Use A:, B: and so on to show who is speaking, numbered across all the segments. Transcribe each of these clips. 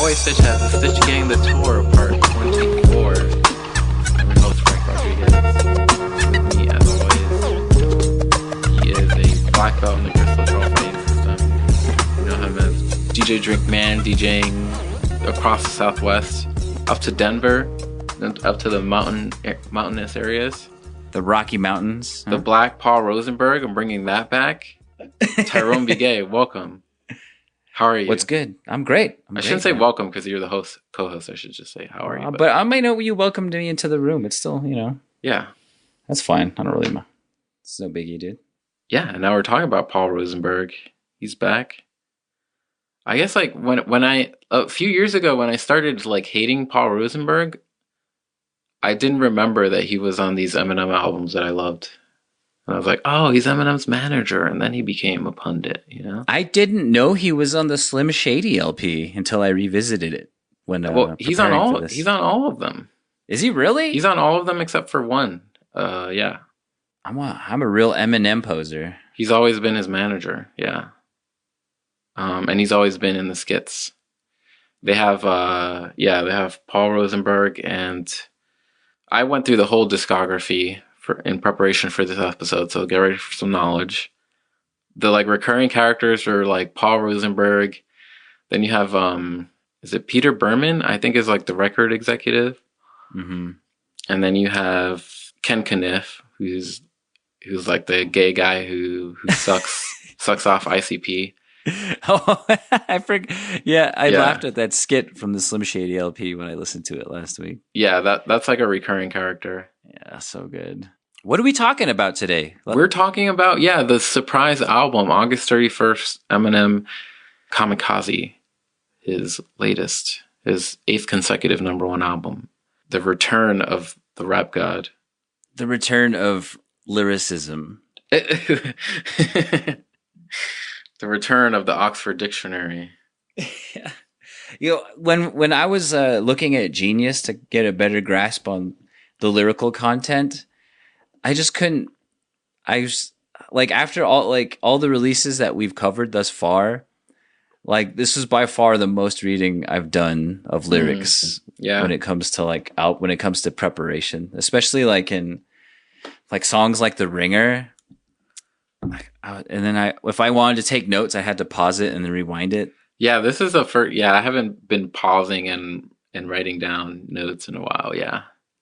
A: boy Stitch has the Stitch Gang the Tour Part 24. I'm your host, Frank Rodriguez. With me, as always, he is a black belt in the Crystal Trophy system. We know him as DJ Drinkman, DJing across the Southwest, up to Denver, and up to the mountainous areas.
B: The Rocky Mountains.
A: The Black Paul Rosenberg. I'm bringing that back. Tyrone Bigay, welcome. How are you?
B: What's good? I'm great.
A: I shouldn't say welcome because you're the co-host. I should just say how are you?
B: But I might know you welcomed me into the room. It's still,
A: Yeah.
B: That's fine. I don't really mind. It's no biggie, dude.
A: Yeah, and now we're talking about Paul Rosenberg. He's back. I guess like when I a few years ago when I started like hating Paul Rosenberg, I didn't remember that he was on these Eminem albums that I loved. And I was like, oh, he's Eminem's manager. And then he became a pundit,
B: I didn't know he was on the Slim Shady LP until I revisited it.
A: He's on all of them.
B: Is he really?
A: He's on all of them except for one. Yeah.
B: I'm a real Eminem poser.
A: He's always been his manager, yeah. And he's always been in the skits. They have Paul Rosenberg, and I went through the whole discography in preparation for this episode, so get ready for some knowledge. The like recurring characters are like Paul Rosenberg. Then you have is it Peter Berman? I think is like the record executive.
B: Mm-hmm. And
A: then you have Ken Kniff, who's like the gay guy who sucks off ICP.
B: Oh, I forgot. Yeah, I laughed at that skit from the Slim Shady LP when I listened to it last week.
A: Yeah, that's like a recurring character.
B: Yeah, so good. What are we talking about today?
A: We're talking about, the surprise album, August 31st, Eminem, Kamikaze, his latest, his 8th consecutive #1 album. The return of the rap god.
B: The return of lyricism.
A: The return of the Oxford Dictionary.
B: Yeah. When I was looking at Genius to get a better grasp on the lyrical content, I just couldn't. I was like, after all the releases that we've covered thus far, like this was by far the most reading I've done of lyrics.
A: Yeah.
B: When it comes to preparation, especially like in like songs like The Ringer. And then if I wanted to take notes, I had to pause it and then rewind it. Yeah,
A: this is the first. Yeah, I haven't been pausing and writing down notes in a while. Yeah.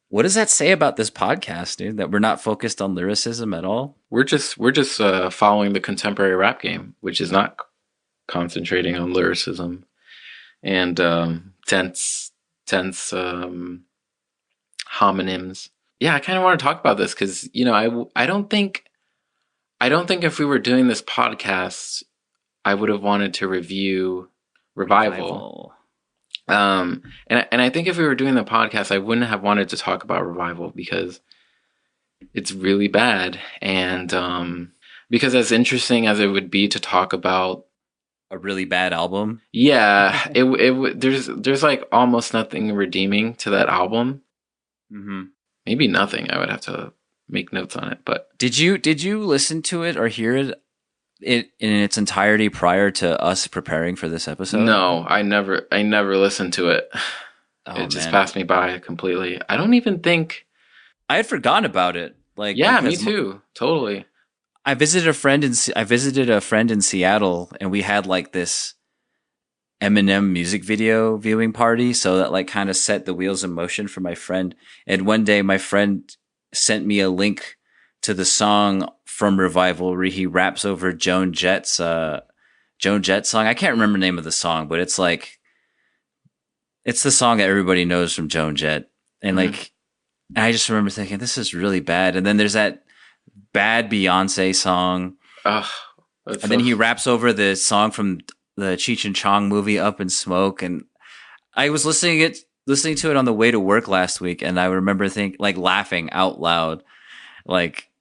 B: What does that say about this podcast, dude? That we're not focused on lyricism at all?
A: We're just following the contemporary rap game, which is not concentrating on lyricism and tense homonyms. Yeah, I kind of want to talk about this because I don't think if we were doing this podcast, I would have wanted to review Revival. And I think if we were doing the podcast, I wouldn't have wanted to talk about Revival because it's really bad. And because as interesting as it would be to talk about
B: a really bad album,
A: yeah, there's like almost nothing redeeming to that album.
B: Mm-hmm.
A: Maybe nothing. I would have to make notes on it. But
B: did you listen to it or hear it in its entirety prior to us preparing for this episode?
A: No, I never listened to it. It just passed me by completely. I don't even think
B: I had forgotten about it. Like,
A: yeah, me too. Totally.
B: I visited a friend in Seattle, and we had like this Eminem music video viewing party. So that like kind of set the wheels in motion for my friend. And one day, my friend sent me a link to the song from Revival where he raps over Joan Jett's song. I can't remember the name of the song, but it's the song that everybody knows from Joan Jett. And I just remember thinking, this is really bad. And then there's that bad Beyonce song. And then he raps over the song from the Cheech and Chong movie, Up in Smoke. And I was listening to it on the way to work last week. And I remember laughing out loud,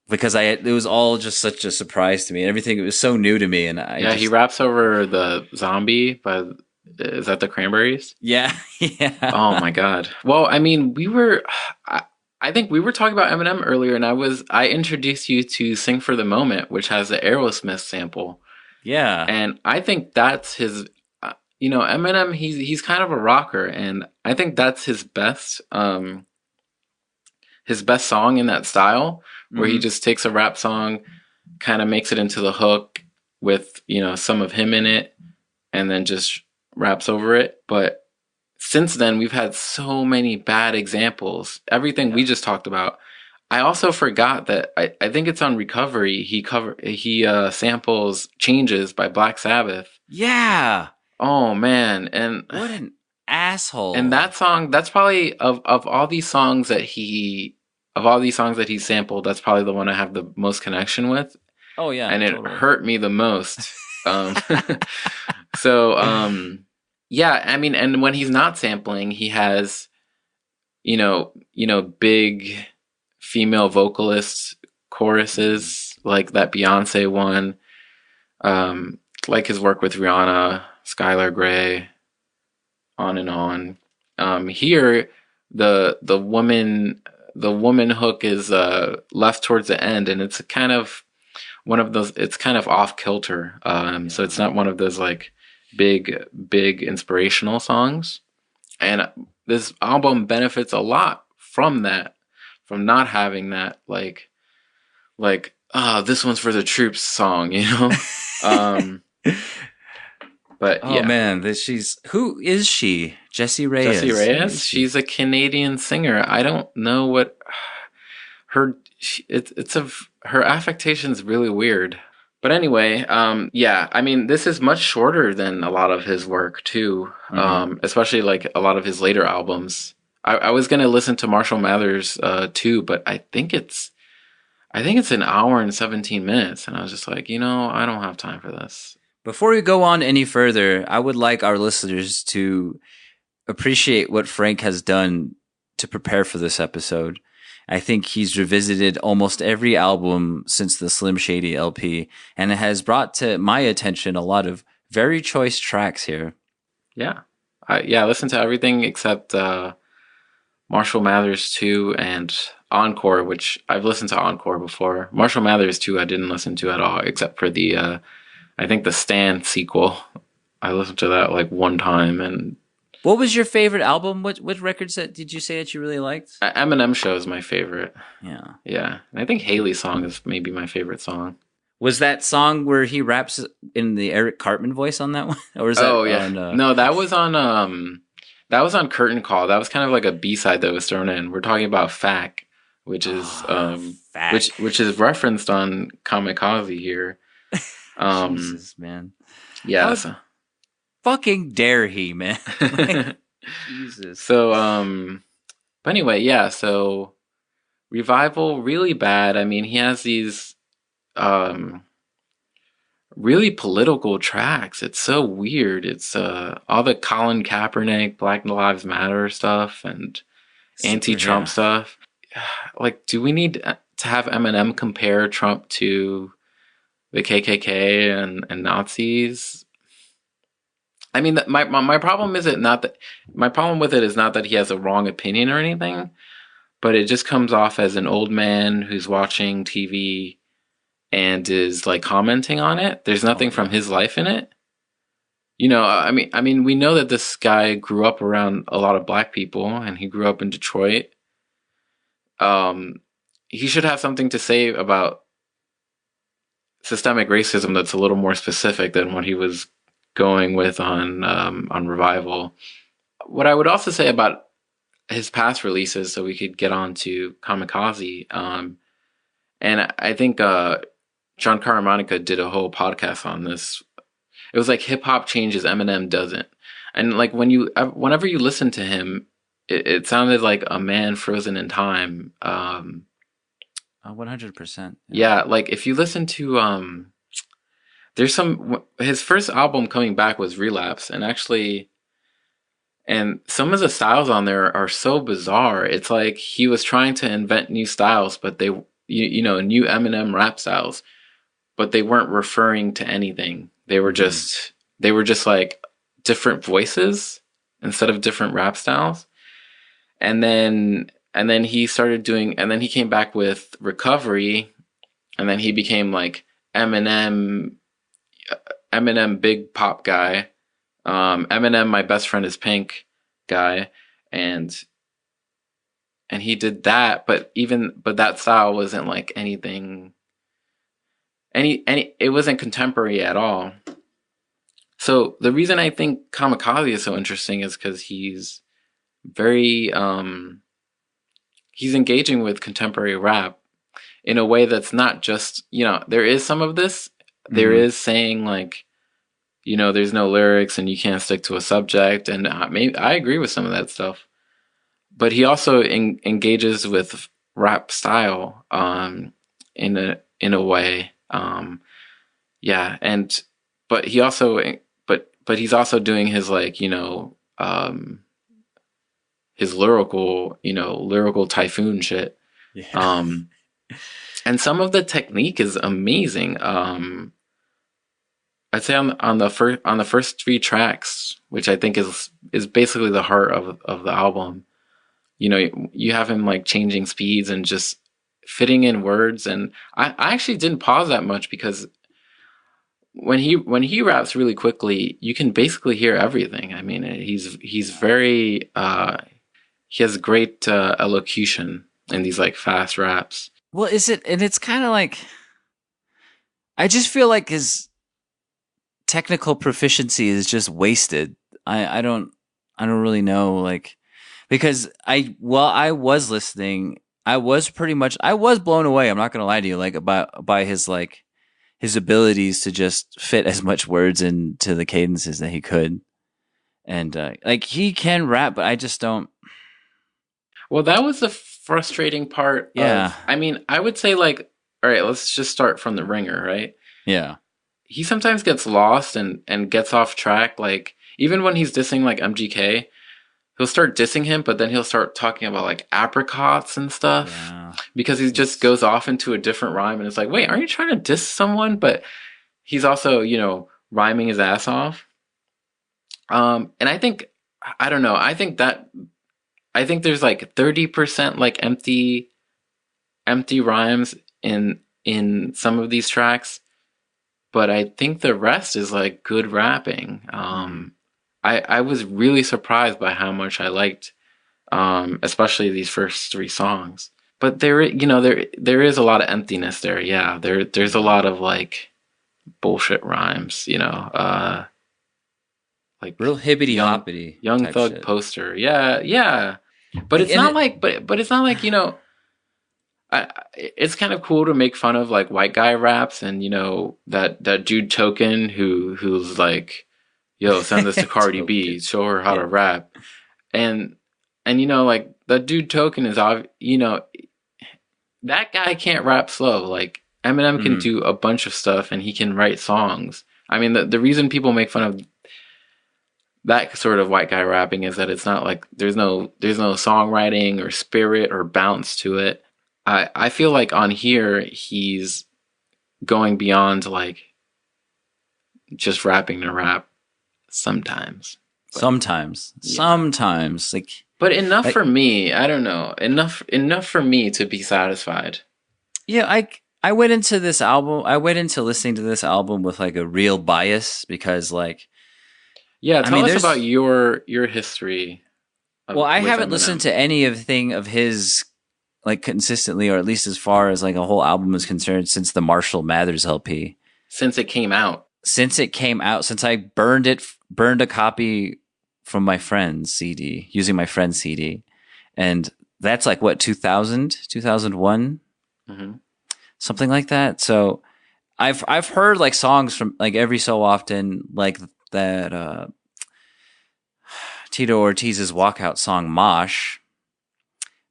B: because it was all just such a surprise to me. And everything, it was so new to me. And
A: he raps over the Zombie is that the Cranberries?
B: Yeah. Yeah.
A: Oh my God. Well, I mean, I think we were talking about Eminem earlier, and I introduced you to Sing for the Moment, which has the Aerosmith sample.
B: Yeah.
A: And I think that's his, Eminem, he's kind of a rocker, and I think that's his best song in that style, where he
B: Mm-hmm.
A: just takes a rap song, kind of makes it into the hook with, some of him in it, and then just raps over it. But since then, we've had so many bad examples. Everything we
B: Yeah.
A: just talked about. I also forgot that I think it's on Recovery. He samples Changes by Black Sabbath.
B: Yeah.
A: Oh man,
B: What an
A: and
B: asshole.
A: that song, that's probably of all these songs that he sampled, that's probably the one I have the most connection with,
B: Oh yeah,
A: and it
B: totally.
A: hurt me the most. Um, so yeah, I mean, and when he's not sampling, he has big female vocalists
B: Mm-hmm.
A: choruses like that Beyonce one, like his work with Rihanna, Skylar Grey, on and on. Here, the woman hook is left towards the end, and it's kind of one of those. It's kind of off kilter, so
B: Yeah.
A: it's not one of those like big inspirational songs. And this album benefits a lot from that, from not having that this one's for the troops song. Um, but
B: Oh
A: yeah.
B: man, who is she? Jessie
A: Jessie
B: Reyes. Who is
A: Reyes.
B: she?
A: She's a Canadian singer. I don't know what her. It's her affectation's really weird. But anyway, yeah. I mean, this is much shorter than a lot of his work too.
B: Mm-hmm.
A: Especially like a lot of his later albums. I was gonna listen to Marshall Mathers too, but I think it's an hour and 17 minutes, and I was just like, I don't have time for this.
B: Before we go on any further, I would like our listeners to appreciate what Frank has done to prepare for this episode. I think he's revisited almost every album since the Slim Shady LP, and it has brought to my attention a lot of very choice tracks here.
A: Yeah, I listened to everything except Marshall Mathers 2 and Encore, which I've listened to Encore before. Marshall Mathers 2 I didn't listen to at all, except for I think the Stan sequel. I listened to that like one time. And
B: what was your favorite album? What records did you say that you really liked?
A: Eminem Show is my favorite.
B: Yeah.
A: Yeah. And I think Haley's song is maybe my favorite song.
B: Was that song where he raps in the Eric Cartman voice on that one? Or is that
A: yeah. No, that was on Curtain Call. That was kind of like a B-side that was thrown in. We're talking about Fack, which is
B: Fack.
A: which is referenced on Kamikaze here.
B: Jesus, man.
A: Yeah.
B: Fucking dare he, man. Like, Jesus.
A: So but anyway, yeah, so Revival, really bad. I mean, he has these really political tracks. It's so weird. It's all the Colin Kaepernick, Black Lives Matter stuff and anti-Trump stuff. Like, do we need to have Eminem compare Trump to the KKK and Nazis? I mean, my problem is not that my problem with it is not that he has a wrong opinion or anything, but it just comes off as an old man who's watching TV and is like commenting on it. There's nothing from his life in it. I mean, we know that this guy grew up around a lot of black people, and he grew up in Detroit. He should have something to say about systemic racism that's a little more specific than what he was going with on Revival. What I would also say about his past releases, so we could get on to Kamikaze, and I think John Caramanica did a whole podcast on this. It was like hip hop changes, Eminem doesn't. And like whenever you listen to him, it sounded like a man frozen in time.
B: 100%.
A: Yeah, like if you listen to there's his first album coming back was Relapse, and some of the styles on there are so bizarre. It's like he was trying to invent new styles, but new Eminem rap styles, but they weren't referring to anything. They were just like different voices instead of different rap styles. And then he started doing, and then he came back with Recovery, and then he became like Eminem big pop guy. Eminem, My Best Friend is Pink guy, and he did that, but that style wasn't like anything any it wasn't contemporary at all. So the reason I think Kamikaze is so interesting is because very he's engaging with contemporary rap in a way that's not just, there is some of this. There
B: Mm-hmm.
A: is saying like, there's no lyrics and you can't stick to a subject, and maybe I agree with some of that stuff. But he also engages with rap style in a way. Yeah, and but he also but he's also doing his like, his lyrical typhoon shit.
B: Yeah.
A: Um, and some of the technique is amazing. I'd say on the first three tracks, which I think is basically the heart of the album. You have him like changing speeds and just fitting in words, and I actually didn't pause that much because when he raps really quickly, you can basically hear everything. I mean, he's very he has great elocution in these like fast raps.
B: Well, is it? And it's kind of like, I just feel like his technical proficiency is just wasted. I don't really know, like, because I was listening, I was blown away. I'm not gonna lie to you, like, by his like his abilities to just fit as much words into the cadences that he could, and like he can rap, but I just don't.
A: Well, that was the frustrating part
B: Yeah,
A: I mean, I would say like, all right, let's just start from the ringer, right?
B: yeah,
A: He sometimes gets lost and gets off track. Like even when he's dissing like MGK, he'll start dissing him, but then he'll start talking about like apricots and stuff
B: yeah.
A: because he just goes off into a different rhyme, and it's like, wait, aren't you trying to diss someone? But he's also, rhyming his ass off. And I don't know. I think there's like 30% like empty rhymes in some of these tracks, but I think the rest is like good rapping.
B: Mm.
A: I was really surprised by how much I liked, especially these first three songs. But there is a lot of emptiness there. Yeah, there's a lot of like bullshit rhymes. Like
B: Real hibbity
A: young
B: hoppity
A: young
B: type
A: thug
B: shit.
A: poster. Yeah, yeah. But
B: Like,
A: it's
B: and
A: not
B: it,
A: like but it's not like, it's kind of cool to make fun of like white guy raps, and that dude Token who's like, yo, send this to Cardi B,
B: token.
A: show her how to
B: Yeah.
A: rap. And like that dude Token is that guy can't rap slow. Like Eminem can
B: Mm.
A: do a bunch of stuff and he can write songs. I mean, the reason people make fun of that sort of white guy rapping is that it's not like there's no songwriting or spirit or bounce to it. I feel like on here he's going beyond like just rapping to rap sometimes. But yeah.
B: Sometimes,
A: But enough
B: like
A: for me. I don't know. Enough for me to be satisfied.
B: yeah, I went into this album. I went into listening to this album with like a real bias because, like,
A: Yeah,
B: I
A: tell
B: mean,
A: us
B: there's
A: about your history
B: well, I
A: with
B: haven't listened
A: Eminem.
B: to anything of his like consistently, or at least as far as like a whole album is concerned, since the Marshall Mathers LP.
A: Since it came out.
B: Since it came out, since I burned a copy from my friend's CD, using my friend's CD, and that's like what, 2000, 2001,
A: Mm-hmm.
B: something like that. So I've heard like songs from like every so often, like that Tito Ortiz's walkout song Mosh.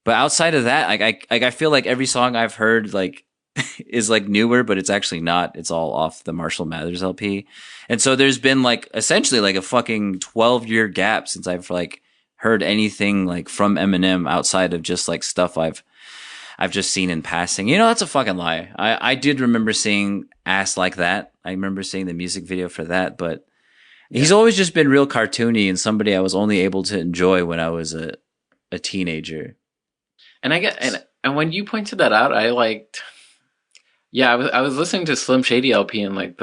B: But outside of that, I feel like every song I've heard like is like newer, but it's actually not. It's all off the Marshall Mathers LP. And so there's been like essentially like a fucking 12-year gap since I've like heard anything like from Eminem outside of just like stuff I've just seen in passing. That's a fucking lie. I did remember seeing Ass Like That. I remember seeing the music video for that, but he's
A: Yeah.
B: always just been real cartoony and somebody I was only able to enjoy when I was a teenager.
A: And I get and when you pointed that out, I liked. Yeah, I was listening to Slim Shady LP, and like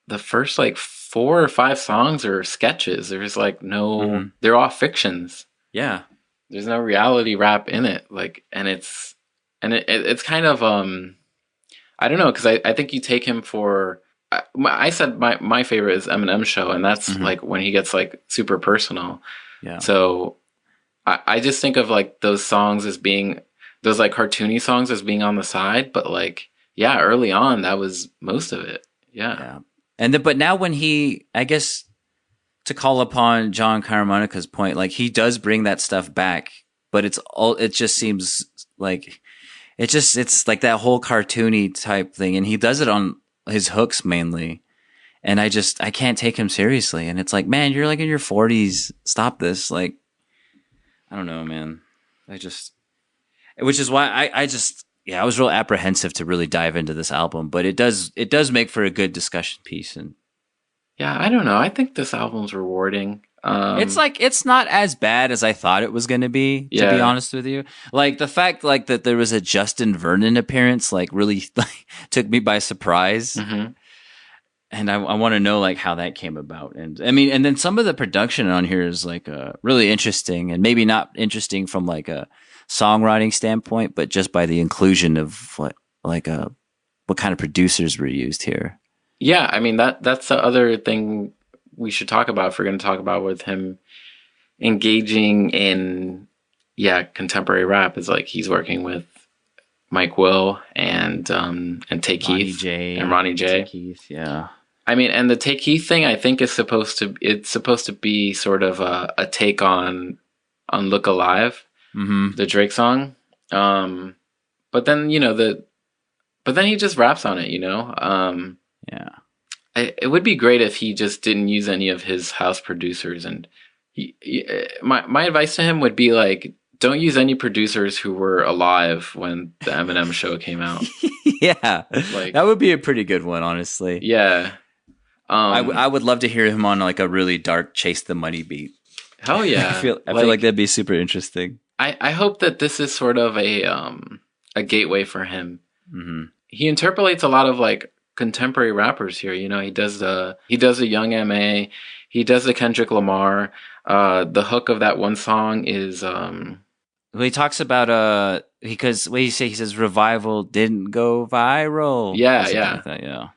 A: the first like 4 or 5 songs are sketches. There's like no, they're all fictions.
B: Yeah.
A: There's no reality rap in it. Like, and it's kind of, I don't know, because I think you take him for, I said my favorite is Eminem Show, and that's like when he gets like super personal.
B: Yeah.
A: So I just think of like those songs as being, those like cartoony songs as being on the side, but like, yeah, early on, that was most of it. Yeah.
B: And but now when he, I guess, to call upon John Caramonica's point, like he does bring that stuff back, but it just seems like it's like that whole cartoony type thing. And he does it on his hooks mainly. And I can't take him seriously. And it's like, man, you're like in your 40s. Stop this. Like, I don't know, man. Which is why I was real apprehensive to really dive into this album, but it does make for a good discussion piece. And
A: yeah, I don't know. I think this album's rewarding.
B: It's like, it's not as bad as I thought it was going to be
A: Yeah.
B: honest with you. Like the fact like that there was a Justin Vernon appearance, like really like took me by surprise.
A: Mm-hmm.
B: And I want to know like how that came about. And I mean, and then some of the production on here is like really interesting, and maybe not interesting from like a songwriting standpoint, but just by the inclusion of what kind of producers were used here.
A: Yeah, I mean that's the other thing we should talk about if we're going to talk about with him engaging in contemporary rap, is like he's working with Mike Will and Take Keith and Ronnie J.
B: Keith, yeah.
A: I mean, and the Take Keith thing, I think is supposed to be sort of a take on Look Alive, the Drake song. But then he just raps on it,
B: Yeah.
A: It would be great if he just didn't use any of his house producers, and my advice to him would be like, don't use any producers who were alive when the Eminem Show came out.
B: Yeah, like, that would be a pretty good one, honestly.
A: Yeah,
B: I would love to hear him on like a really dark Chase the Money beat.
A: Hell yeah!
B: I feel like that'd be super interesting.
A: I hope that this is sort of a gateway for him.
B: Mm-hmm.
A: He interpolates a lot of like contemporary rappers here. He does the Young M.A. He does the Kendrick Lamar. The hook of that one song is
B: well, he talks about because he says revival didn't go viral.
A: Yeah,
B: like that, yeah.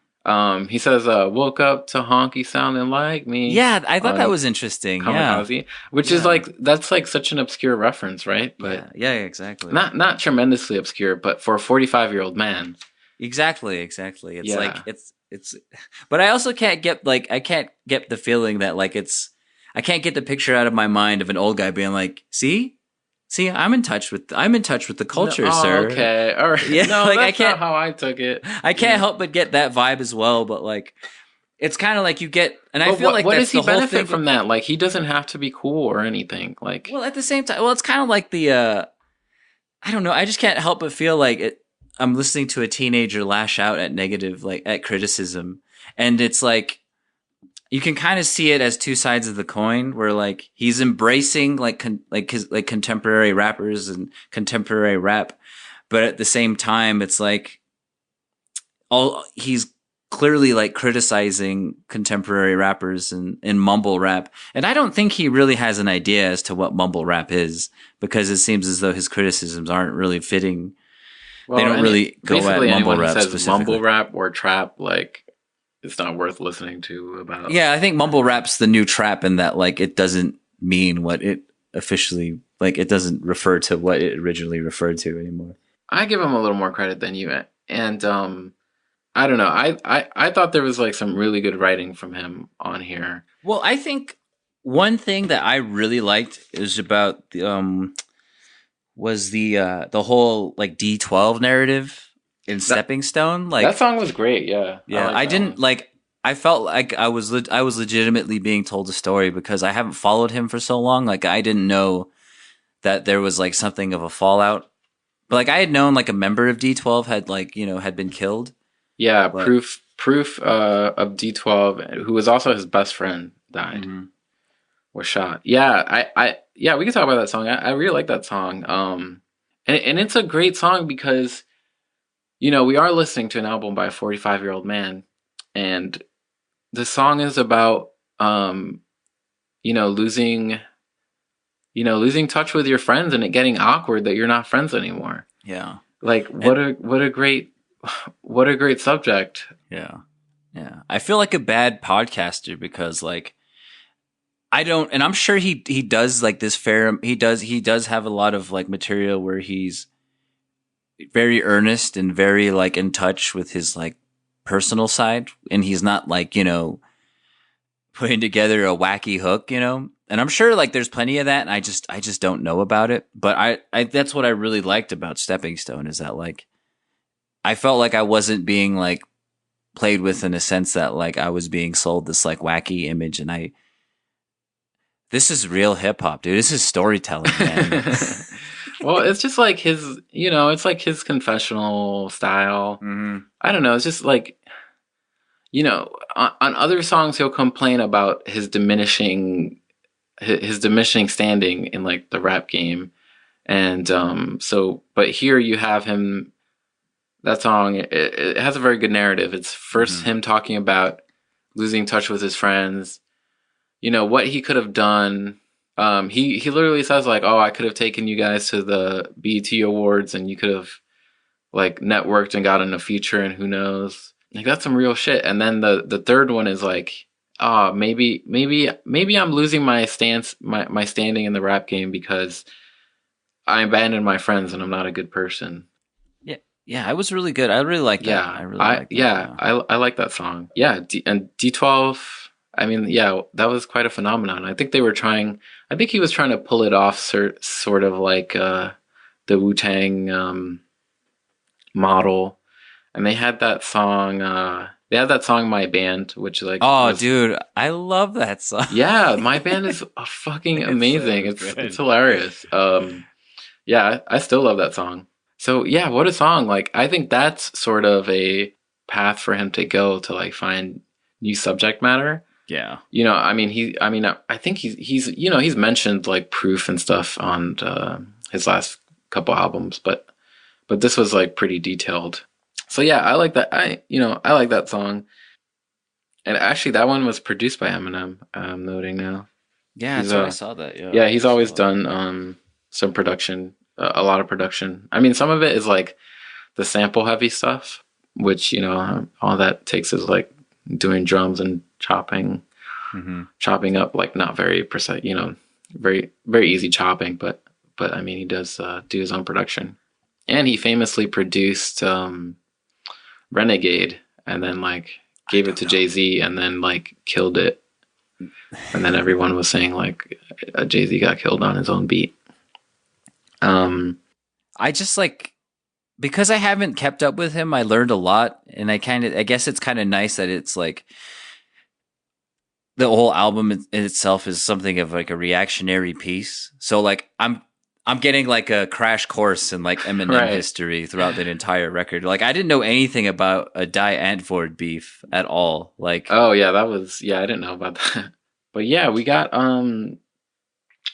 A: He says woke up to honky sounding like me.
B: Yeah, I thought that was interesting.
A: Kamikaze, which is like, that's like such an obscure reference, right? But
B: yeah, exactly.
A: Not tremendously obscure, but for a 45-year-old man.
B: Exactly. It's like it's but I also can't get the feeling that like I can't get the picture out of my mind of an old guy being like, see, I'm in touch with the culture, sir.
A: Okay, all right.
B: Yeah,
A: no,
B: like,
A: that's
B: I can't,
A: not how I took it.
B: I can't help but get that vibe as well. But like, it's kind of like you get, and I feel like
A: what
B: that's
A: does he
B: the whole
A: benefit
B: thing
A: from that? Like, he doesn't have to be cool or anything. Like,
B: well, at the same time, it's kind of like the I don't know. I just can't help but feel like I'm listening to a teenager lash out at negative, like at criticism, and it's like, you can kind of see it as two sides of the coin, where like he's embracing his contemporary rappers and contemporary rap, but at the same time, it's like he's clearly like criticizing contemporary rappers and mumble rap, and I don't think he really has an idea as to what mumble rap is, because it seems as though his criticisms aren't really fitting. Well, they don't really go at mumble rap specifically.
A: Mumble rap or trap, like, it's not worth listening to about.
B: Yeah, I think mumble rap's the new trap, in that like it doesn't mean what it officially, like it doesn't refer to what it originally referred to anymore.
A: I give him a little more credit than you, and I don't know. I thought there was like some really good writing from him on here.
B: Well, I think one thing that I really liked is about the whole like D12 narrative in Stepping Stone. Like,
A: that song was great. Yeah.
B: I didn't like. I felt like I was legitimately being told a story, because I haven't followed him for so long. Like, I didn't know that there was like something of a fallout. But like, I had known like a member of D12 had been killed.
A: Yeah, but proof of D12, who was also his best friend, died. Mm-hmm. Was shot. Yeah, we can talk about that song. I really like that song. And it's a great song because, we are listening to an album by a 45-year-old man, and the song is about you know, losing touch with your friends and it getting awkward that you're not friends anymore.
B: Yeah.
A: Like what a great subject.
B: Yeah. Yeah. I feel like a bad podcaster because like I don't, and I'm sure he does like this fair. He does have a lot of like material where he's very earnest and very like in touch with his like personal side, and he's not like, you know, putting together a wacky hook, you know. And I'm sure like there's plenty of that, and I just don't know about it. But I that's what I really liked about Stepping Stone is that like I felt like I wasn't being like played with in a sense that like I was being sold this like wacky image, and this is real hip hop, dude. This is storytelling, man.
A: Well, it's just like his, you know, it's like his confessional style.
B: Mm-hmm.
A: I don't know. It's just like, you know, on other songs he'll complain about his diminishing standing in like the rap game, and so but here you have him. That song it has a very good narrative. It's first him talking about losing touch with his friends, you know, what he could have done. He literally says like, "Oh, I could have taken you guys to the BET Awards, and you could have like networked and gotten a feature, and who knows." Like that's some real shit. And then the third one is like, "Oh, maybe I'm losing my my standing in the rap game because I abandoned my friends and I'm not a good person."
B: Yeah, yeah, I was really good. I really like that.
A: Yeah,
B: I really like that.
A: Yeah, I like that song. Yeah, and D12. I mean, yeah, that was quite a phenomenon. I think they were trying. I think he was trying to pull it off, sort of like the Wu-Tang model, and they had that song. They had that song "My Band," which like
B: dude, I love that song.
A: Yeah, "My Band" is fucking amazing. It's hilarious. Yeah, I still love that song. So yeah, what a song! Like I think that's sort of a path for him to go to like find new subject matter.
B: Yeah.
A: You know, I mean, I think he's you know, he's mentioned like Proof and stuff on his last couple albums, but this was like pretty detailed. So yeah, I like that. I like that song. And actually, that one was produced by Eminem. I'm noting now.
B: Yeah, that's why I saw that. Yeah.
A: Yeah, he's always done some production, a lot of production. I mean, some of it is like the sample heavy stuff, which, you know, all that takes is like doing drums and chopping up like not very precise, you know, very very easy chopping, but I mean he does do his own production, and he famously produced Renegade, and then like gave it to Jay-Z, and then like killed it, and then everyone was saying like Jay-Z got killed on his own beat.
B: I just like, because I haven't kept up with him, I learned a lot, and I guess it's kind of nice that it's like the whole album in itself is something of like a reactionary piece. So like I'm getting like a crash course in like Eminem history throughout that entire record. Like I didn't know anything about a Die Antwoord beef at all. Like,
A: oh yeah, I didn't know about that. But yeah, we got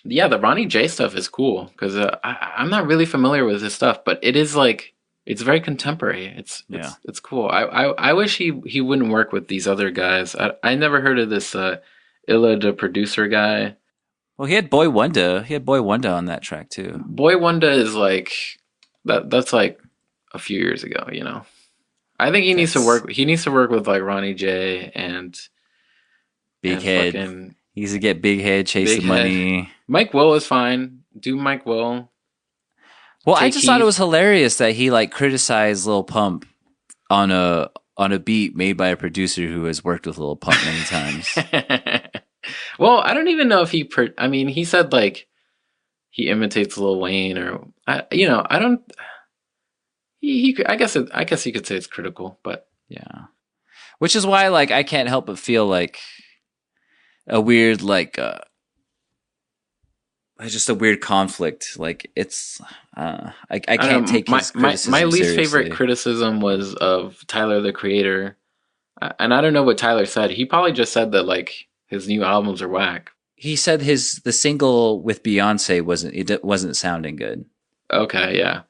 A: yeah, the Ronnie J stuff is cool because I'm not really familiar with his stuff, but it is like it's very contemporary. It's cool. I wish he wouldn't work with these other guys. I never heard of this Illa the producer guy.
B: Well, he had Boy Wonder. He had Boy Wonder on that track too.
A: Boy Wonder is like that's like a few years ago, you know. I think he needs to work with like Ronnie J and
B: Big Head. He needs to get Big Head, chase the money.
A: Mike Will is fine. Do Mike Will.
B: Well, I just thought it was hilarious that he like criticized Lil Pump on a beat made by a producer who has worked with Lil Pump many times.
A: Well, I don't even know if I mean, he said like he imitates Lil Wayne, or I don't. I guess you could say it's critical, but
B: yeah, which is why like I can't help but feel like a weird like just a weird conflict. Like it's I can't take his criticism
A: my least
B: seriously.
A: favorite criticism was of Tyler the Creator, and I don't know what Tyler said. He probably just said that like his new albums are whack.
B: He said the single with Beyonce wasn't sounding good.
A: Okay, yeah.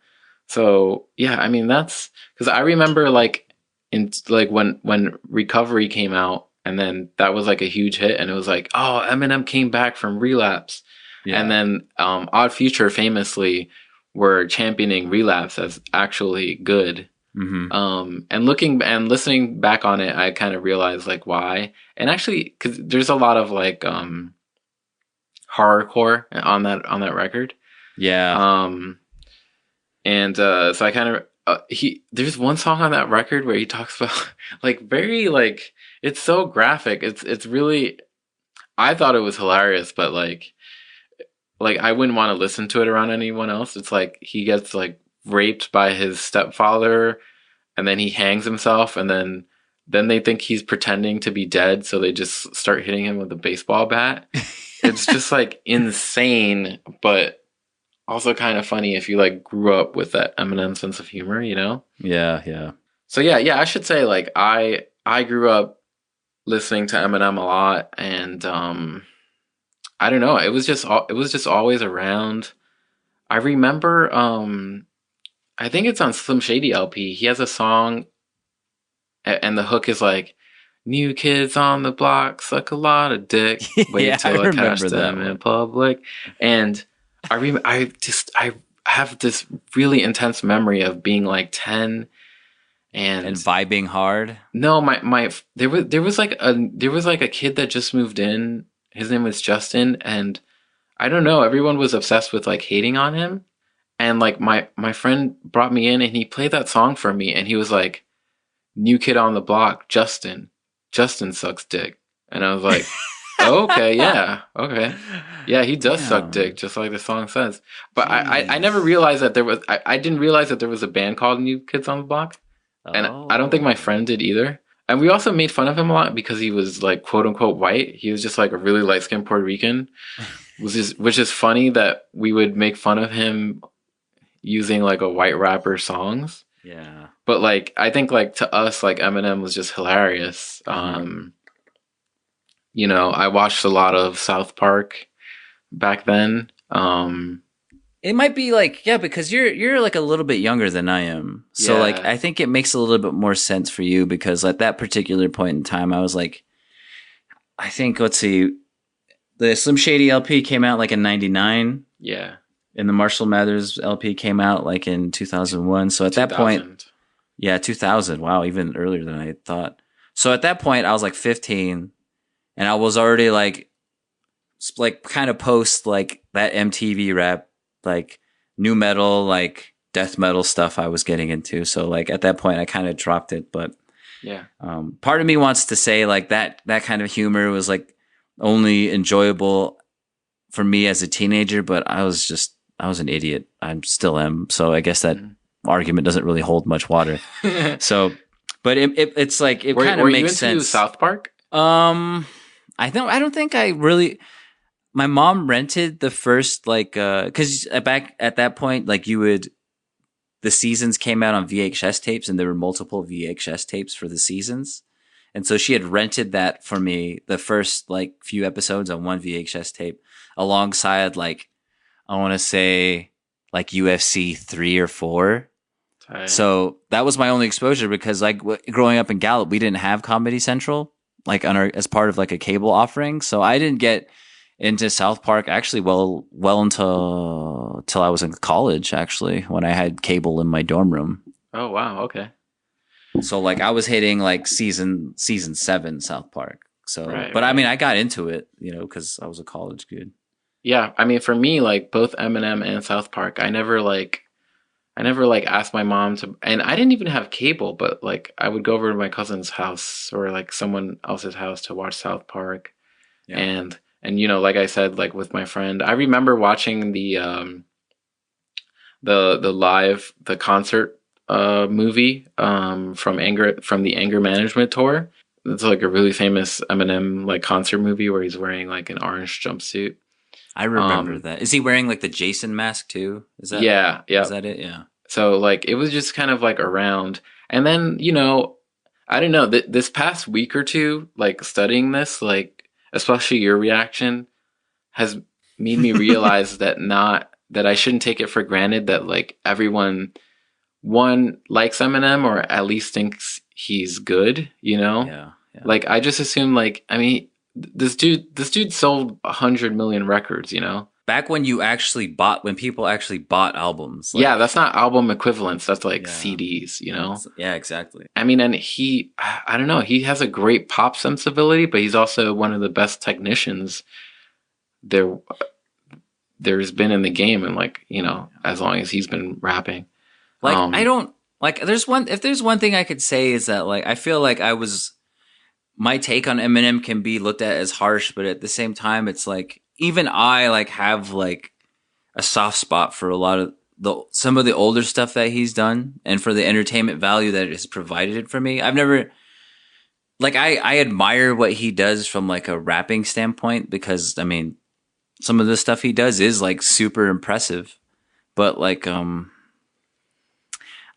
A: So yeah, I mean that's because I remember like in like when Recovery came out, and then that was like a huge hit, and it was like, oh, Eminem came back from Relapse. Yeah. And then Odd Future famously were championing Relapse as actually good. Mm-hmm. And looking and listening back on it, I kind of realized like why. And actually, because there's a lot of like horrorcore on that record.
B: Yeah.
A: And so I kind of there's one song on that record where he talks about like very like it's so graphic. It's really, I thought it was hilarious, but like I wouldn't want to listen to it around anyone else. It's like he gets like raped by his stepfather, and then he hangs himself, and then they think he's pretending to be dead, so they just start hitting him with a baseball bat. It's just like insane, but also kind of funny if you like grew up with that Eminem sense of humor, you know?
B: Yeah, yeah.
A: So yeah, I should say like I grew up listening to Eminem a lot, and I don't know, it was just always around. I remember I think it's on Slim Shady LP. He has a song, and the hook is like, "New kids on the block suck a lot of dick. Wait
B: yeah,
A: till I catch them in public." And I have this really intense memory of being like 10 and
B: vibing hard.
A: No, there was like a kid that just moved in. His name was Justin, and I don't know, everyone was obsessed with like hating on him. And like my friend brought me in, and he played that song for me, and he was like, "New kid on the block, Justin sucks dick." And I was like, oh, okay, yeah, okay. Yeah, he does suck dick, just like the song says. But I never realized that there was, I didn't realize that there was a band called New Kids on the Block. And I don't think my friend did either. And we also made fun of him a lot because he was like quote unquote white. He was just like a really light skinned Puerto Rican, which is funny that we would make fun of him using like a white rapper songs.
B: Yeah.
A: But like, I think like to us, like Eminem was just hilarious. You know, I watched a lot of South Park back then.
B: It might be like, yeah, because you're like a little bit younger than I am. So yeah. Like, I think it makes a little bit more sense for you, because at that particular point in time, I was like, I think, let's see, the Slim Shady LP came out like in 99.
A: Yeah.
B: And the Marshall Mathers LP came out like in 2001. So at that point, yeah, 2000. Wow, even earlier than I had thought. So at that point, I was like 15, and I was already like kind of post like that MTV rap, like new metal, like death metal stuff I was getting into. So like at that point, I kind of dropped it. But
A: yeah,
B: part of me wants to say like that kind of humor was like only enjoyable for me as a teenager, but I was an idiot. I still am. So I guess that argument doesn't really hold much water. So, but it's like, it kind of makes sense. Were you into
A: South Park?
B: I don't think I really. My mom rented the first like because back at that point, like the seasons came out on VHS tapes, and there were multiple VHS tapes for the seasons, and so she had rented that for me, the first like few episodes on one VHS tape, alongside like, I want to say like UFC 3 or 4. So that was my only exposure, because like growing up in Gallup, we didn't have Comedy Central like as part of like a cable offering. So I didn't get into South Park actually well until I was in college, actually, when I had cable in my dorm room.
A: Oh wow, okay.
B: So like I was hitting like season 7 South Park. So right. I mean, I got into it, you know, because I was a college kid.
A: Yeah, I mean, for me, like both Eminem and South Park, I never asked my mom to, and I didn't even have cable, but like I would go over to my cousin's house or like someone else's house to watch South Park. Yeah. And you know, like I said, like with my friend, I remember watching the concert movie from the Anger Management tour. It's like a really famous Eminem like concert movie where he's wearing like an orange jumpsuit.
B: I remember that. Is he wearing like the Jason mask too? Is that
A: yeah.
B: Is that it? Yeah.
A: So like it was just kind of like around, and then you know, I don't know, this past week or two, like studying this, like especially your reaction has made me realize that I shouldn't take it for granted that like everyone likes Eminem or at least thinks he's good, you know?
B: Yeah.
A: Like I just assumed like I mean this dude sold 100 million records, you know.
B: Back when when people actually bought albums.
A: Yeah, that's not album equivalents. That's like CDs, you know.
B: Yeah, exactly.
A: I mean, and I don't know. He has a great pop sensibility, but he's also one of the best technicians there's been in the game, and like you know, as long as he's been rapping.
B: Like I don't like. If there's one thing I could say is that like I feel like my take on Eminem can be looked at as harsh, but at the same time, it's like even I like have like a soft spot for a lot of some of the older stuff that he's done, and for the entertainment value that it has provided for me. I've never like I admire what he does from like a rapping standpoint because I mean some of the stuff he does is like super impressive, but like I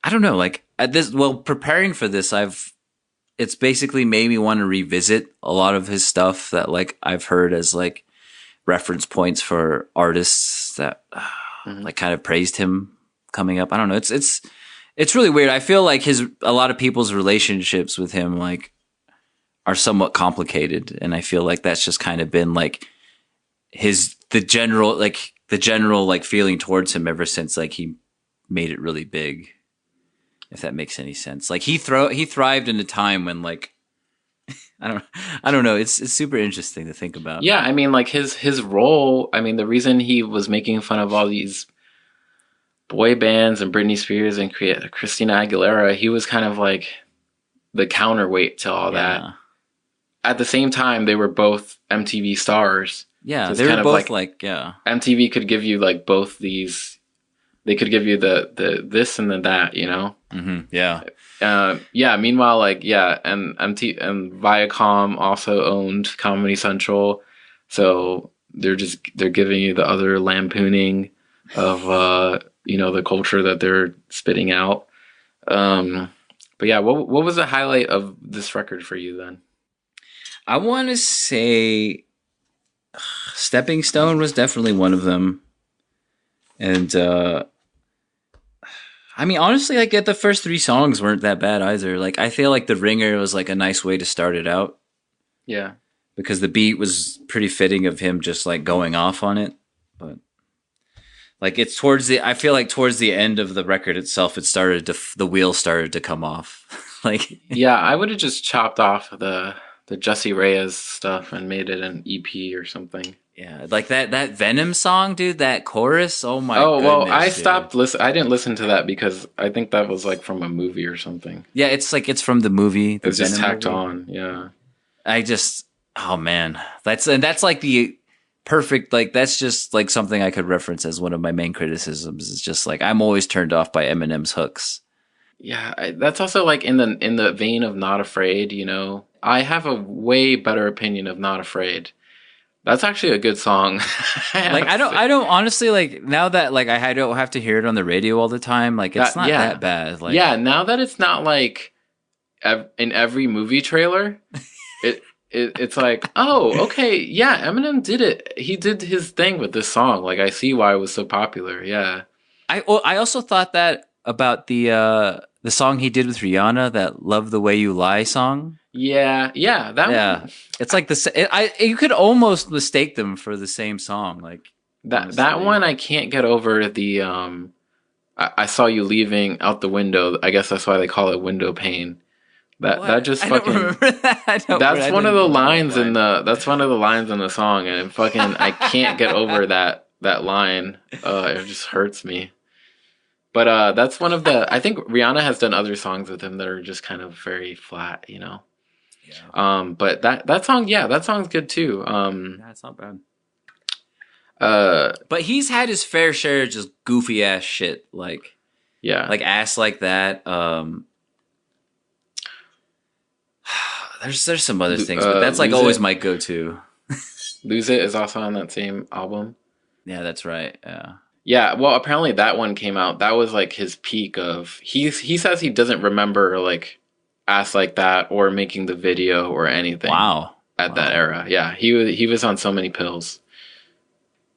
B: don't know, like at this preparing for this it's basically made me want to revisit a lot of his stuff that like I've heard as like reference points for artists that like kind of praised him coming up. I don't know. It's really weird. I feel like a lot of people's relationships with him like are somewhat complicated, and I feel like that's just kind of been like the general like feeling towards him ever since like he made it really big. If that makes any sense. Like he thrived in a time when like I don't know. It's super interesting to think about.
A: Yeah, I mean like his role, I mean the reason he was making fun of all these boy bands and Britney Spears and Christina Aguilera, he was kind of like the counterweight to all that. At the same time, they were both MTV stars.
B: Yeah, so they were both like
A: MTV could give you like both these. They could give you the this and the that, you know.
B: Mm-hmm. Yeah.
A: Yeah. Meanwhile, like and Viacom also owned Comedy Central, so they're giving you the other lampooning of you know the culture that they're spitting out. But yeah, what was the highlight of this record for you then?
B: I want to say Stepping Stone was definitely one of them. And I mean, honestly, like the first 3 songs weren't that bad either. Like I feel like The Ringer was like a nice way to start it out.
A: Yeah. Because
B: the beat was pretty fitting of him just like going off on it. But like I feel like towards the end of the record itself, the wheel started to come off. Like
A: yeah, I would have just chopped off the Jesse Reyes stuff and made it an EP or something.
B: Yeah, like that Venom song, dude, that chorus. Oh my goodness.
A: Oh, well, I stopped listening. I didn't listen to that because I think that was like from a movie or something.
B: Yeah, it's from the movie.
A: It's just tacked on, yeah.
B: Oh man. That's like the perfect, like that's just like something I could reference as one of my main criticisms. Is just like I'm always turned off by Eminem's hooks.
A: Yeah, that's also like in the vein of Not Afraid, you know. I have a way better opinion of Not Afraid. That's actually a good song.
B: Like I don't honestly like now that like I don't have to hear it on the radio all the time. Like it's not that bad. Like
A: yeah, now that it's not like in every movie trailer, it's like oh okay yeah Eminem did it. He did his thing with this song. Like I see why it was so popular. Yeah. I
B: also thought that about the song he did with Rihanna, that "Love the Way You Lie" song.
A: Yeah, that one.
B: It's like you could almost mistake them for the same song. Like
A: that one, I can't get over the I saw you leaving out the window. I guess that's why they call it window pane. That just fucking. I don't remember that. That's one of the lines in the song, and fucking I can't get over that line. It just hurts me. But that's one of the. I think Rihanna has done other songs with him that are just kind of very flat, you know. Yeah. But that song, that song's good too.
B: That's not bad. But he's had his fair share of just goofy ass shit, like like Ass Like That. There's some other things, but that's like always my go-to.
A: Lose It is also on that same album.
B: Yeah, that's right. Yeah.
A: Yeah, well, apparently that one came out. That was like his peak of. He says he doesn't remember like Ass Like That or making the video or anything.
B: Wow.
A: At that era, yeah, he was on so many pills.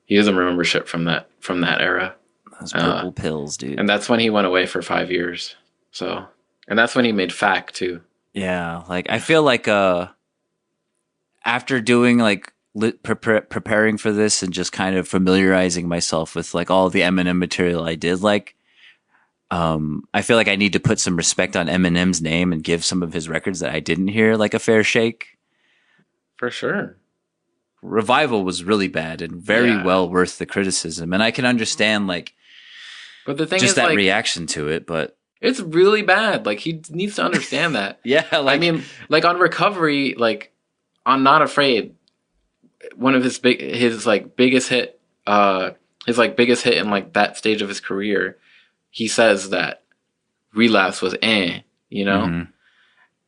A: He doesn't remember shit from that era.
B: Those purple pills, dude.
A: And that's when he went away for 5 years. So, and that's when he made Fact too.
B: Yeah, like I feel like after doing like preparing for this and just kind of familiarizing myself with like all the Eminem material I did, like I feel like I need to put some respect on Eminem's name and give some of his records that I didn't hear like a fair shake.
A: For sure.
B: Revival was really bad and very well worth the criticism, and I can understand like,
A: but the thing
B: just
A: is,
B: that
A: like,
B: reaction to it, but
A: it's really bad. Like, he needs to understand that.
B: Yeah, like,
A: I mean, like on Recovery, like on Not Afraid, one of his biggest hit in like that stage of his career, he says that Relapse was you know?
B: Mm-hmm.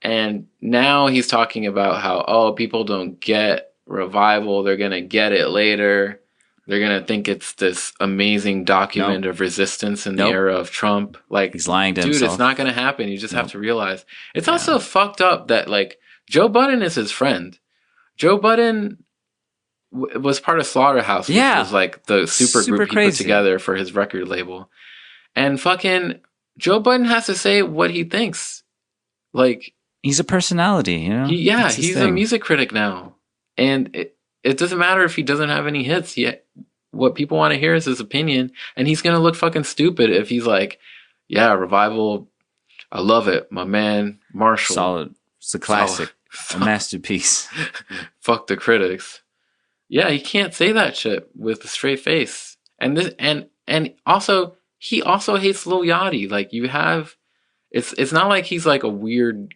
A: And now he's talking about how, oh, people don't get Revival, they're gonna get it later. They're gonna think it's this amazing document of resistance in the era of Trump. Like,
B: he's lying to
A: dude,
B: himself.
A: it's not gonna happen. You just have to realize. It's also fucked up that like Joe Budden is his friend. Joe Budden was part of Slaughterhouse, which was like the super group he put together for his record label. And fucking Joe Budden has to say what he thinks. Like,
B: he's a personality, you know?
A: He's a music critic now. And it doesn't matter if he doesn't have any hits yet. What people want to hear is his opinion. And he's going to look fucking stupid if he's like, yeah, Revival, I love it. My man, Marshall.
B: Solid. It's a classic. A masterpiece.
A: Fuck the critics. Yeah, he can't say that shit with a straight face. And also, he also hates Lil Yachty. Like, you have... It's not like he's like a weird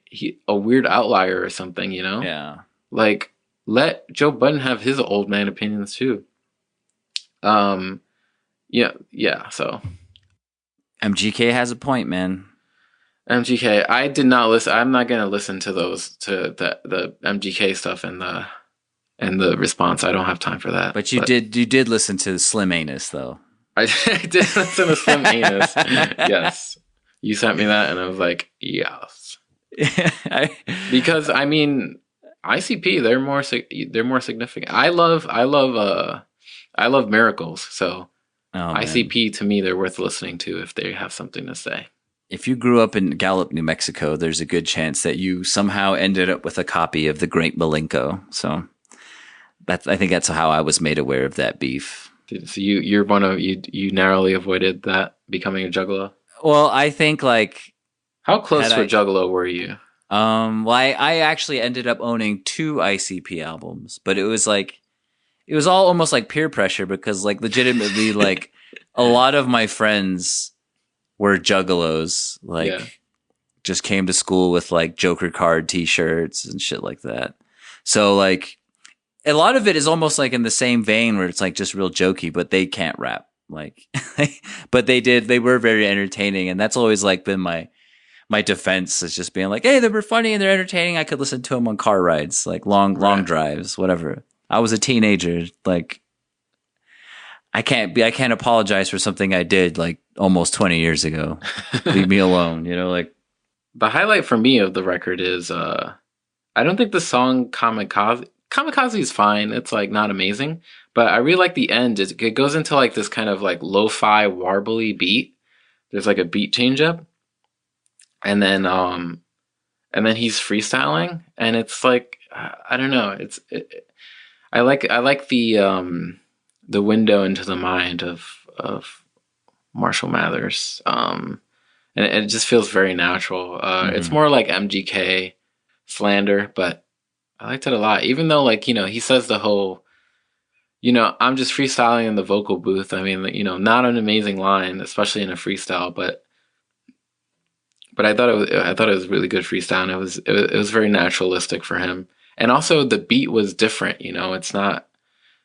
A: outlier or something, you know?
B: Yeah.
A: Like, let Joe Budden have his old man opinions too. So
B: MGK has a point, man.
A: MGK, I did not listen. I'm not gonna listen to the MGK stuff and the response. I don't have time for that.
B: But you did listen to Slim Anus though.
A: I did listen to Slim Anus. Yes. You sent me that, and I was like, yes. Because I mean, ICP, they're more significant. I love Miracles, so ICP to me, they're worth listening to if they have something to say.
B: If you grew up in Gallup, New Mexico, there's a good chance that you somehow ended up with a copy of The Great Milenko. So I think that's how I was made aware of that beef.
A: So you narrowly avoided that becoming a juggalo? Well,
B: I think like...
A: How close to a juggalo were you?
B: Well, I actually ended up owning 2 ICP albums, but it was all almost like peer pressure because like legitimately like a lot of my friends were juggalos, like just came to school with like Joker card t-shirts and shit like that. So like a lot of it is almost like in the same vein where it's like just real jokey, but they can't rap. Like, but they were very entertaining. And that's always like been my defense, is just being like, hey, they were funny and they're entertaining. I could listen to them on car rides, like long drives, whatever. I was a teenager. Like, I can't apologize for something I did like almost 20 years ago. Leave me alone, you know, like.
A: The highlight for me of the record is, I don't think the song Kamikaze is fine. It's like not amazing, but I really like the end. It goes into like this kind of like lo-fi warbly beat. There's like a beat change up, and then he's freestyling, and it's like I don't know. I like the window into the mind of Marshall Mathers, and it just feels very natural. It's more like MGK slander, but I liked it a lot. Even though, like, you know, he says the whole, you know, I'm just freestyling in the vocal booth. I mean, you know, not an amazing line, especially in a freestyle, but I thought it was really good freestyle, and it was very naturalistic for him. And also the beat was different, you know. It's not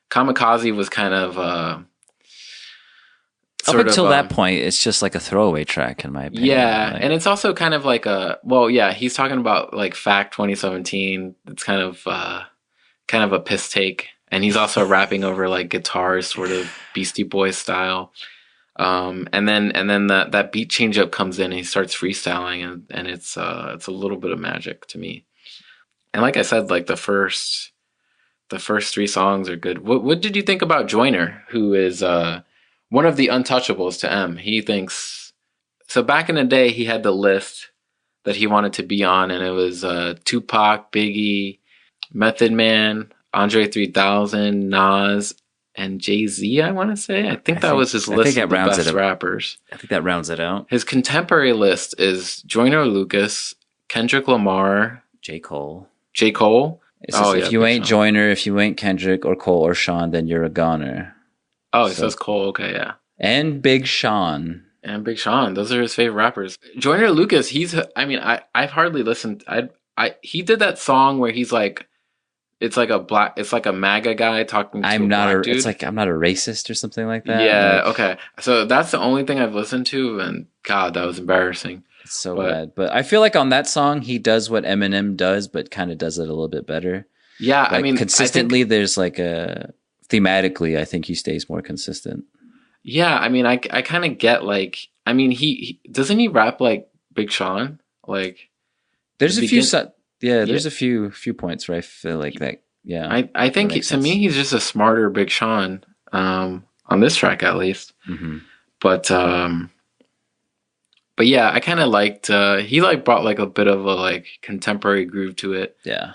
A: Kamikaze was kind of
B: up until that point, it's just like a throwaway track, in my opinion.
A: Yeah, like, and it's also kind of like he's talking about like Fact 2017. It's kind of a piss take, and he's also rapping over like guitars, sort of Beastie Boys style. And then that beat change up comes in, and he starts freestyling, and it's a little bit of magic to me. And like I said, like the first 3 songs are good. What did you think about Joyner, who is one of the untouchables to M? He thinks so. Back in the day, he had the list that he wanted to be on, and it was Tupac, Biggie, Method Man, Andre 3000, Nas, and Jay-Z, I want to say. I think that was his list of the best rappers.
B: I think that rounds it out.
A: His contemporary list is Joyner Lucas, Kendrick Lamar,
B: J. Cole.
A: J. Cole?
B: If you ain't Joyner, if you ain't Kendrick or Cole or Sean, then you're a goner.
A: Oh, it says Cole. Okay, yeah.
B: And Big Sean.
A: And Big Sean. Those are his favorite rappers. Joyner Lucas, I've hardly listened. He did that song where he's like, it's like a MAGA guy talking to a black dude.
B: It's like, I'm not a racist or something like that.
A: Yeah, okay. So that's the only thing I've listened to, and God, that was embarrassing.
B: It's so bad. But I feel like on that song, he does what Eminem does, but kind of does it a little bit better.
A: Yeah,
B: like, I mean, consistently, there's like thematically, I think he stays more consistent.
A: Yeah, I mean, I kind of get like, I mean, he doesn't he rap like Big Sean? Like,
B: there's a few. There's a few points where I feel like that. Yeah,
A: I think to me he's just a smarter Big Sean on this track at least.
B: Mm-hmm.
A: But yeah, I kind of liked he like brought like a bit of a like contemporary groove to it.
B: Yeah.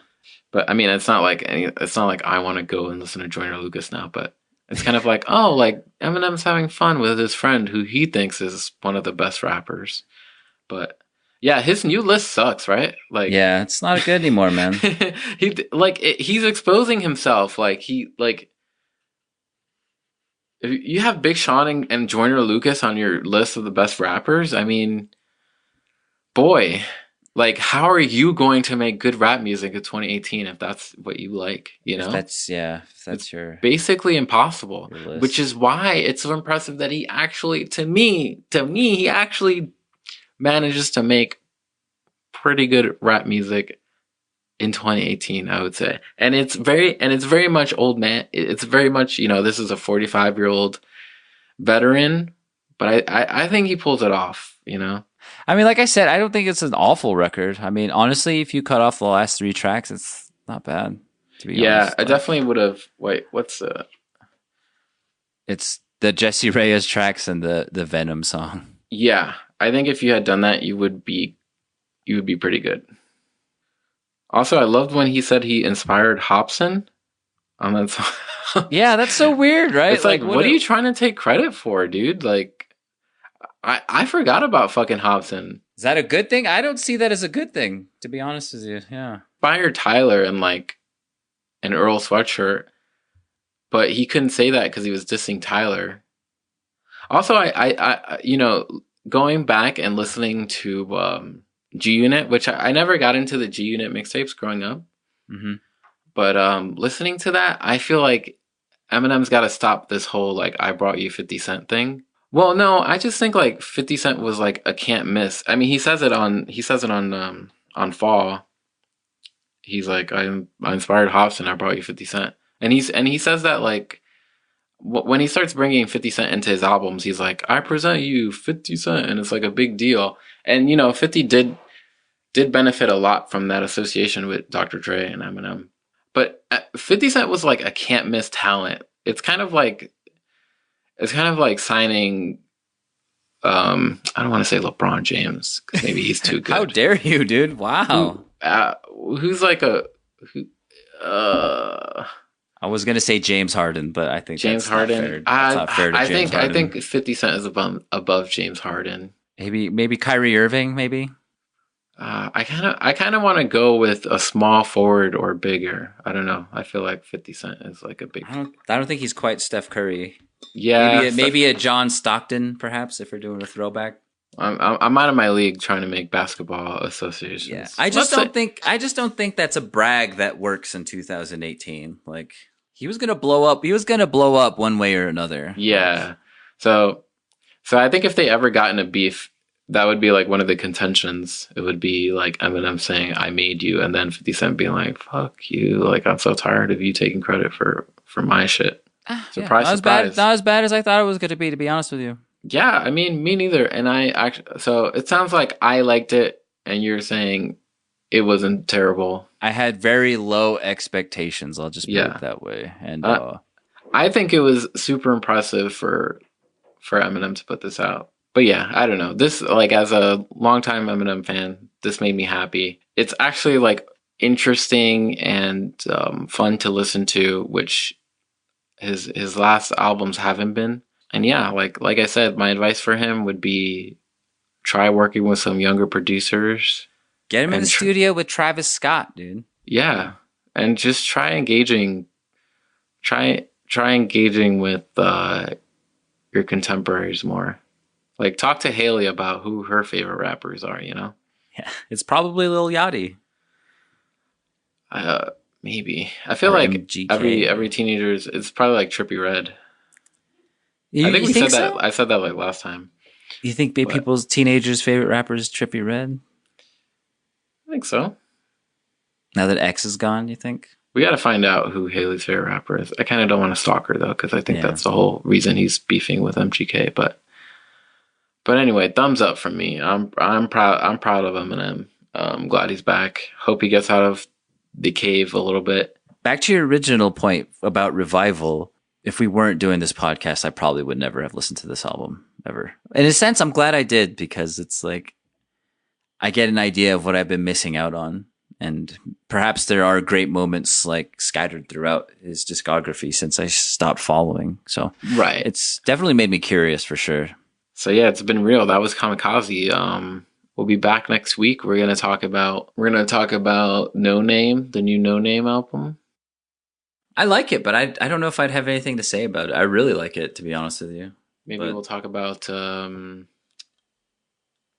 A: But I mean, it's not like I want to go and listen to Joyner Lucas now, but it's kind of like, oh, like Eminem's having fun with his friend who he thinks is one of the best rappers. But yeah, his new list sucks, right? Like,
B: yeah, it's not good anymore, man.
A: He's exposing himself. Like if you have Big Sean and Joyner Lucas on your list of the best rappers, I mean, boy, like, how are you going to make good rap music in 2018 if that's what you like? You know,
B: if that's your
A: basically impossible. Which is why it's so impressive that he actually, to me, he actually manages to make pretty good rap music in 2018, I would say. And it's very much old man. It's very much, this is a 45-year-old veteran, but I think he pulls it off,
B: I mean, like I said, I don't think it's an awful record. I mean, honestly, if you cut off the last 3 tracks, it's not bad, to be honest.
A: I definitely would have. Wait, what's
B: It's the Jesse Reyes tracks and the Venom song.
A: Yeah, I think if you had done that, you would be pretty good. Also, I loved when he said he inspired Hobson on that song.
B: Yeah, that's so weird, right?
A: It's like what are you trying to take credit for, dude? Like, I forgot about fucking Hobson.
B: Is that a good thing? I don't see that as a good thing, to be honest with you. Yeah.
A: Inspired Tyler and like an Earl Sweatshirt, but he couldn't say that because he was dissing Tyler. Also, I going back and listening to G Unit, which I never got into the G Unit mixtapes growing up.
B: Mm-hmm.
A: But listening to that, I feel like Eminem's got to stop this whole like I brought you 50 Cent thing. Well, no, I just think like 50 Cent was like a can't miss. I mean, he says it on Fall. He's like, I inspired Hobson, I brought you 50 Cent, and he says that like when he starts bringing 50 Cent into his albums, he's like, I present you 50 Cent, and it's like a big deal. And 50 did benefit a lot from that association with Dr. Dre and Eminem. But 50 Cent was like a can't miss talent. It's kind of like signing I don't want to say LeBron James because maybe he's too good.
B: How dare you, dude? Wow.
A: Who's like I
B: was gonna say James Harden, but I think
A: James Harden. That's not fair to James Harden. I think 50 Cent is above James Harden.
B: Maybe Kyrie Irving. Maybe.
A: I kind of want to go with a small forward or bigger. I don't know. I feel like 50 Cent is like a big.
B: I don't think he's quite Steph Curry.
A: Yeah,
B: maybe a John Stockton, perhaps, if we're doing a throwback.
A: I'm out of my league trying to make basketball associations.
B: Yeah, I just don't think that's a brag that works in 2018. Like he was gonna blow up. He was gonna blow up one way or another.
A: Yeah. So I think if they ever got in a beef, that would be like one of the contentions. It would be like Eminem saying, I made you, and then 50 Cent being like, fuck you. Like, I'm so tired of you taking credit for my shit. Surprise, surprise.
B: Not as bad as I thought it was going to be honest with you.
A: Yeah, I mean, me neither. And so it sounds like I liked it, and you're saying it wasn't terrible.
B: I had very low expectations. I'll just put it that way. And
A: I think it was super impressive for Eminem to put this out. But yeah, I don't know. This, like, as a longtime Eminem fan, this made me happy. It's actually like interesting and fun to listen to, which his last albums haven't been. And yeah, like I said, my advice for him would be try working with some younger producers.
B: Get him in the studio with Travis Scott, dude.
A: Yeah, and just try engaging with your contemporaries more. Like, talk to Haley about who her favorite rappers are, you know?
B: Yeah, it's probably Lil Yachty.
A: Maybe. I feel
B: or
A: like
B: MGK.
A: every teenager's, it's probably like Trippie Redd. I think
B: You
A: we
B: think
A: said
B: so?
A: that. I said that like last time.
B: You think people's teenagers' favorite rapper is Trippie Redd?
A: I think so.
B: Now that X is gone, you think?
A: We got to find out who Haley's favorite rapper is. I kind of don't want to stalk her though, because I think that's the whole reason he's beefing with MGK. But anyway, thumbs up from me. I'm proud. I'm proud of Eminem. I'm glad he's back. Hope he gets out of the cave a little bit.
B: Back to your original point about revival. If we weren't doing this podcast, I probably would never have listened to this album ever. In a sense, I'm glad I did, because it's like I get an idea of what I've been missing out on. And perhaps there are great moments like scattered throughout his discography since I stopped following. So
A: right,
B: it's definitely made me curious for sure.
A: So yeah, it's been real. That was Kamikaze. We'll be back next week. We're gonna talk about No Name, the new No Name album.
B: I like it, but I don't know if I'd have anything to say about it. I really like it, to be honest with you.
A: Maybe we'll talk about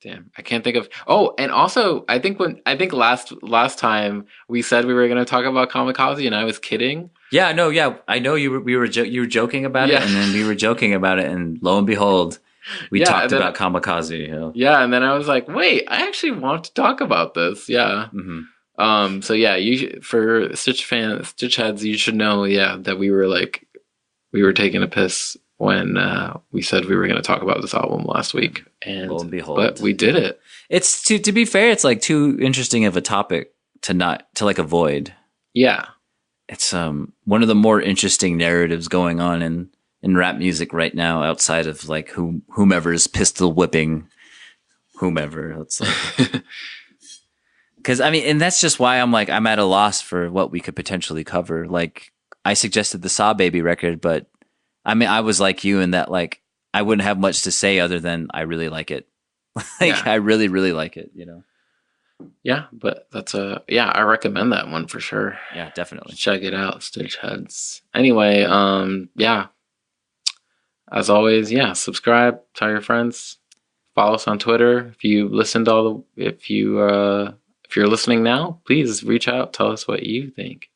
A: damn, I can't think of. Oh, and also, I think last time we said we were going to talk about Kamikaze, and I was kidding.
B: Yeah, no, yeah, I know you were joking about it, and then we were joking about it, and lo and behold, we talked about Kamikaze. You know?
A: Yeah, and then I was like, wait, I actually want to talk about this. Yeah. Mm-hmm. So yeah, for Stitch heads, you should know, that we were taking a piss when we said we were going to talk about this album last week, and lo and behold, but we did it.
B: It's to be fair, it's like too interesting of a topic to avoid.
A: Yeah,
B: it's one of the more interesting narratives going on in rap music right now, outside of like whomever's pistol whipping whomever. It's like because I mean, and that's just why I'm at a loss for what we could potentially cover. Like I suggested the Saw Baby record, but I mean, I was like you in that, like, I wouldn't have much to say other than I really like it. I really, really like it, you know?
A: Yeah, but that's I recommend that one for sure.
B: Yeah, definitely.
A: Check it out, Stitch Heads. Anyway, as always, subscribe, tell your friends, follow us on Twitter. If you listened if you're listening now, please reach out, tell us what you think.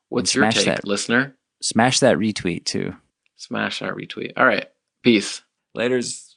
A: What's your take, listener?
B: Smash that retweet too.
A: Smash that retweet. All right. Peace.
B: Laters.